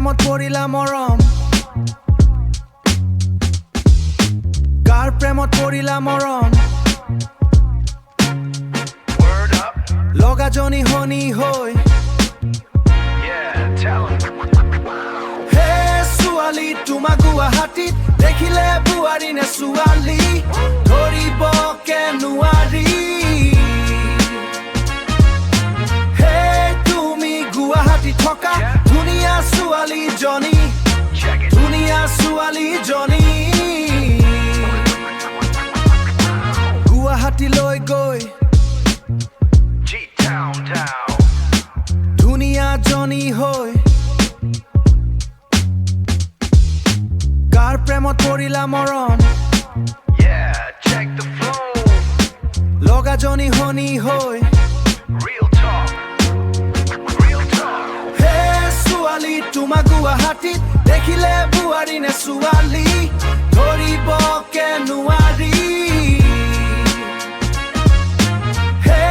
প্ৰেমত পৰিলা মৰম কাৰ প্ৰেমত পৰিলা মৰম লগাজনী হনি হৈ হে ছোৱালী তোমাক গুৱাহাটীত দেখিলে বুৱাৰী নে ছোৱালী ধৰিব কে নোৱাৰি হে তুমি গুৱাহাটীত থকা ধুনীয়া ছোৱালী জনী ধুনীয়া ছোৱালী জনী গুৱাহাটীলৈ গৈ ধুনীয়া জনী হৈ কাৰ প্ৰেমত পৰিলা মৰম লগাজনী হনি হৈ হে ছোৱালী তোমাক গুৱাহাটীত দেখিলে বুৱাৰী নে ছোৱালী ধৰিব কে নোৱাৰি হে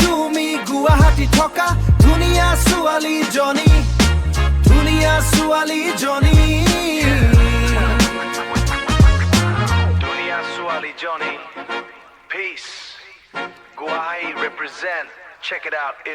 তুমি গুৱাহাটীত থকা ধুনীয়া ছোৱালী জনী ধুনীয়া ছোৱালী জনী Johnny, peace. Guahi represent. Check it out.